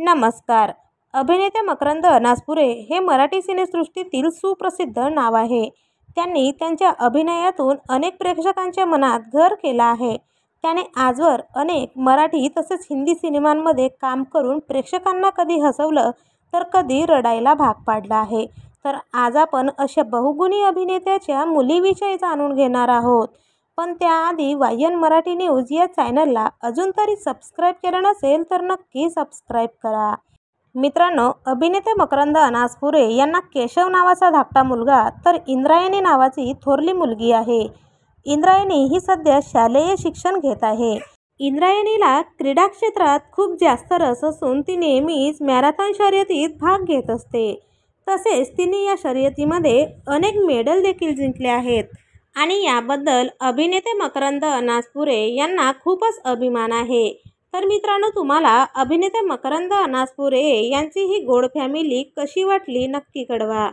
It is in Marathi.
नमस्कार. अभिनेते मकरंद अनासपुरे हे मराठी सिनेसृष्टीतील सुप्रसिद्ध नाव आहे. त्यांनी त्यांच्या अभिनयातून अनेक प्रेक्षकांच्या मनात घर केलं आहे. त्याने आजवर अनेक मराठी तसेच हिंदी सिनेमांमध्ये काम करून प्रेक्षकांना कधी हसवलं तर कधी रडायला भाग पाडलं आहे. तर आज आपण अशा बहुगुणी अभिनेत्याच्या मुलीविषयी जाणून घेणार आहोत. पण त्याआधी वायन मराठी न्यूज या चॅनलला अजून तरी सबस्क्राईब केलं नसेल तर नक्की सबस्क्राईब करा. मित्रांनो, अभिनेते मकरंद अनासपुरे यांना केशव नावाचा धाकटा मुलगा तर इंद्रायणी नावाची थोरली मुलगी आहे. इंद्रायणी ही सध्या शालेय शिक्षण घेत आहे. इंद्रायणीला क्रीडा क्षेत्रात खूप जास्त रस असून ती नेहमीच मॅरेथॉन शर्यतीत भाग घेत असते. तसेच तिने या शर्यतीमध्ये अनेक मेडल देखील जिंकले आहेत आणि याबद्दल अभिनेते मकरंद अनासपुरे यांना खूपच अभिमान आहे. तर मित्रांनो, तुम्हाला अभिनेते मकरंद अनासपुरे यांची ही गोड फॅमिली कशी वाटली नक्की कळवा.